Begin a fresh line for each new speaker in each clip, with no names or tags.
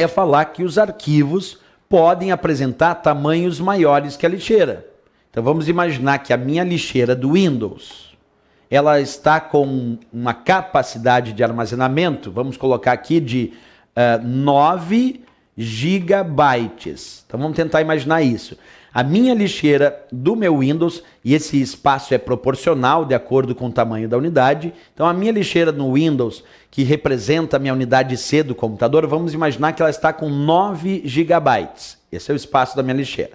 é falar que os arquivos podem apresentar tamanhos maiores que a lixeira. Então vamos imaginar que a minha lixeira do Windows, ela está com uma capacidade de armazenamento, vamos colocar aqui de 9 gigabytes. Então vamos tentar imaginar isso. A minha lixeira do meu Windows, e esse espaço é proporcional de acordo com o tamanho da unidade. Então a minha lixeira no Windows, que representa a minha unidade C do computador, vamos imaginar que ela está com 9 gigabytes. Esse é o espaço da minha lixeira.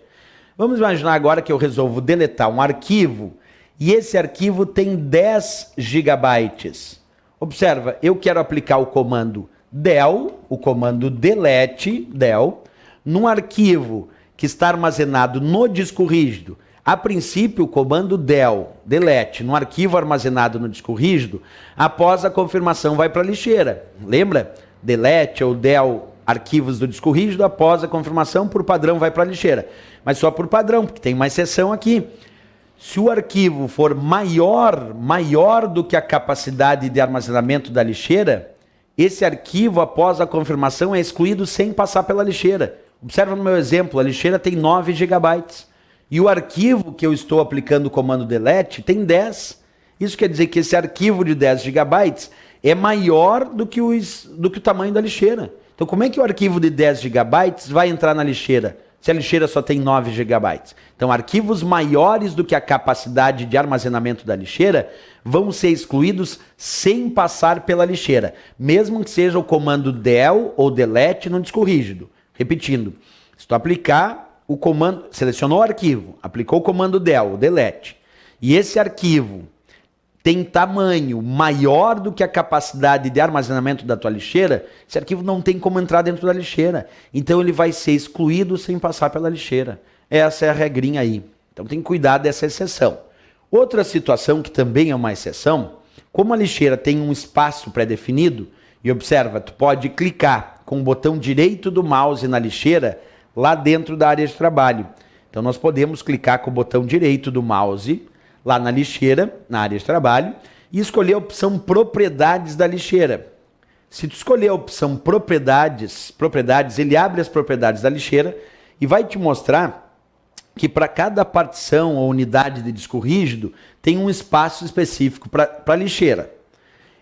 Vamos imaginar agora que eu resolvo deletar um arquivo, e esse arquivo tem 10 gigabytes. Observa, eu quero aplicar o comando del, o comando delete, del, num arquivo que está armazenado no disco rígido. A princípio, o comando del, delete, no arquivo armazenado no disco rígido, após a confirmação vai para a lixeira. Lembra? Delete ou del, arquivos do disco rígido, após a confirmação, por padrão vai para a lixeira. Mas só por padrão, porque tem uma exceção aqui. Se o arquivo for maior do que a capacidade de armazenamento da lixeira, esse arquivo, após a confirmação, é excluído sem passar pela lixeira. Observa no meu exemplo, a lixeira tem 9 gigabytes. E o arquivo que eu estou aplicando o comando delete tem 10. Isso quer dizer que esse arquivo de 10 gigabytes é maior do que o tamanho da lixeira. Então como é que o arquivo de 10 gigabytes vai entrar na lixeira, se a lixeira só tem 9 gigabytes? Então arquivos maiores do que a capacidade de armazenamento da lixeira vão ser excluídos sem passar pela lixeira, mesmo que seja o comando del ou delete no disco rígido. Repetindo, se tu aplicar o comando, selecionou o arquivo, aplicou o comando del, o delete, e esse arquivo tem tamanho maior do que a capacidade de armazenamento da tua lixeira, esse arquivo não tem como entrar dentro da lixeira. Então ele vai ser excluído sem passar pela lixeira. Essa é a regrinha aí. Então tem que cuidar dessa exceção. Outra situação que também é uma exceção, como a lixeira tem um espaço pré-definido, e observa, tu pode clicar com o botão direito do mouse na lixeira lá dentro da área de trabalho. Então nós podemos clicar com o botão direito do mouse lá na lixeira, na área de trabalho, e escolher a opção propriedades da lixeira. Se tu escolher a opção propriedades, ele abre as propriedades da lixeira e vai te mostrar que para cada partição ou unidade de disco rígido tem um espaço específico para a lixeira.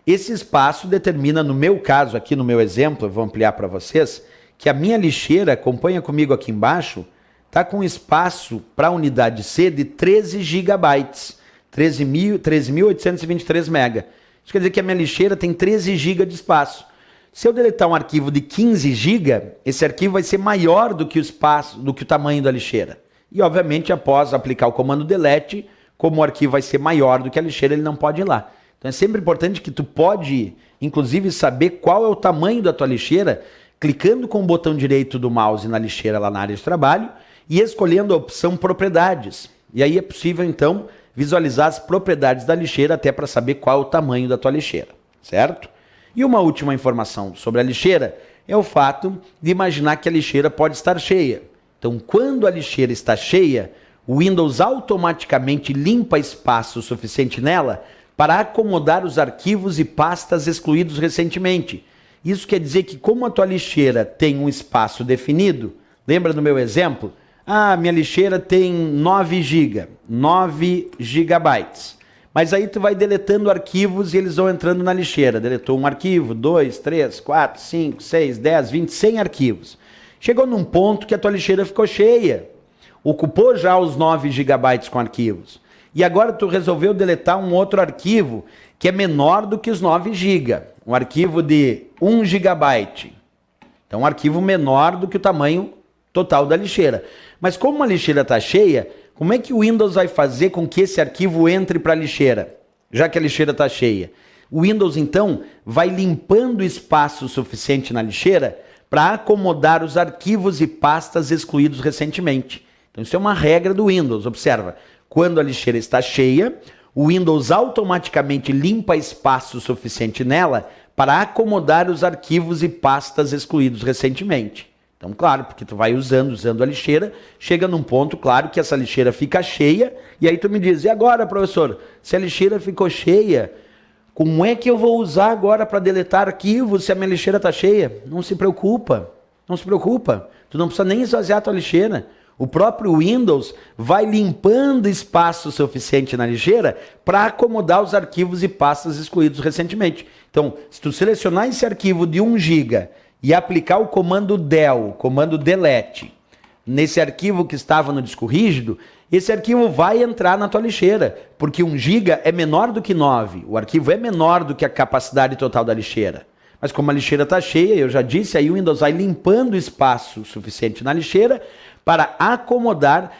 Esse espaço determina, no meu caso, aqui no meu exemplo, eu vou ampliar para vocês, que a minha lixeira, acompanha comigo aqui embaixo, está com espaço para a unidade C de 13 gigabytes, 13.823 mega. Isso quer dizer que a minha lixeira tem 13 GB de espaço. Se eu deletar um arquivo de 15 GB, esse arquivo vai ser maior do que o espaço, do que o tamanho da lixeira. E, obviamente, após aplicar o comando delete, como o arquivo vai ser maior do que a lixeira, ele não pode ir lá. Então é sempre importante que tu pode, inclusive, saber qual é o tamanho da tua lixeira, clicando com o botão direito do mouse na lixeira lá na área de trabalho e escolhendo a opção propriedades. E aí é possível, então, visualizar as propriedades da lixeira até para saber qual é o tamanho da tua lixeira, certo? E uma última informação sobre a lixeira é o fato de imaginar que a lixeira pode estar cheia. Então, quando a lixeira está cheia, o Windows automaticamente limpa espaço suficiente nela para acomodar os arquivos e pastas excluídos recentemente. Isso quer dizer que, como a tua lixeira tem um espaço definido, lembra do meu exemplo? Ah, minha lixeira tem 9 gigabytes. Mas aí tu vai deletando arquivos e eles vão entrando na lixeira. Deletou um arquivo, 2, 3, 4, 5, 6, 10, 20, 100 arquivos. Chegou num ponto que a tua lixeira ficou cheia. Ocupou já os 9 gigabytes com arquivos. E agora tu resolveu deletar um outro arquivo que é menor do que os 9 GB. Um arquivo de 1 gigabyte. Então um arquivo menor do que o tamanho total da lixeira. Mas como a lixeira está cheia, como é que o Windows vai fazer com que esse arquivo entre para a lixeira, já que a lixeira está cheia? O Windows, então, vai limpando espaço suficiente na lixeira para acomodar os arquivos e pastas excluídos recentemente. Então isso é uma regra do Windows. Observa, quando a lixeira está cheia, o Windows automaticamente limpa espaço suficiente nela para acomodar os arquivos e pastas excluídos recentemente. Então, claro, porque tu vai usando a lixeira, chega num ponto, claro, que essa lixeira fica cheia, e aí tu me diz, e agora, professor, se a lixeira ficou cheia, como é que eu vou usar agora para deletar arquivos se a minha lixeira está cheia? Não se preocupa, Não se preocupa, tu não precisa nem esvaziar a tua lixeira. O próprio Windows vai limpando espaço suficiente na lixeira para acomodar os arquivos e pastas excluídos recentemente. Então, se tu selecionar esse arquivo de 1 GB e aplicar o comando del, o comando delete, nesse arquivo que estava no disco rígido, esse arquivo vai entrar na tua lixeira, porque 1 GB é menor do que 9. O arquivo é menor do que a capacidade total da lixeira. Mas como a lixeira está cheia, eu já disse, aí o Windows vai limpando espaço suficiente na lixeira para acomodar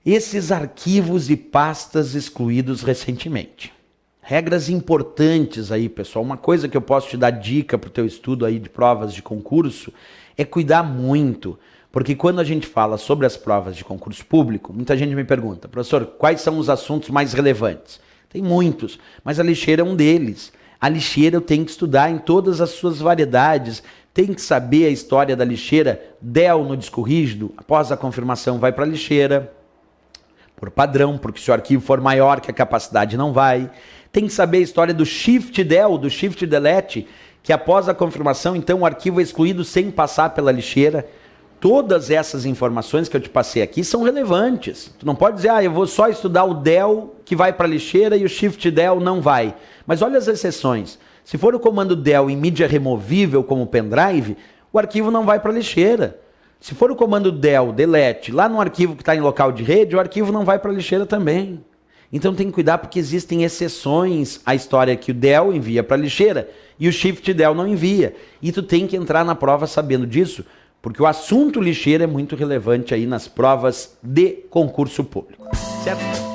esses arquivos e pastas excluídos recentemente. Regras importantes aí, pessoal. Uma coisa que eu posso te dar dica para o teu estudo aí de provas de concurso é cuidar muito. Porque quando a gente fala sobre as provas de concurso público, muita gente me pergunta, professor, quais são os assuntos mais relevantes? Tem muitos, mas a lixeira é um deles. A lixeira eu tenho que estudar em todas as suas variedades, tem que saber a história da lixeira, del no disco rígido, após a confirmação vai para a lixeira, por padrão, porque se o arquivo for maior que a capacidade não vai. Tem que saber a história do shift del, do shift delete, que após a confirmação, então o arquivo é excluído sem passar pela lixeira. Todas essas informações que eu te passei aqui são relevantes. Tu não pode dizer, eu vou só estudar o del que vai para a lixeira e o shift del não vai. Mas olha as exceções. Se for o comando del em mídia removível, como pendrive, o arquivo não vai para a lixeira. Se for o comando del, delete, lá no arquivo que está em local de rede, o arquivo não vai para a lixeira também. Então tem que cuidar porque existem exceções à história que o del envia para a lixeira e o shift del não envia. E tu tem que entrar na prova sabendo disso, porque o assunto lixeira é muito relevante aí nas provas de concurso público, certo?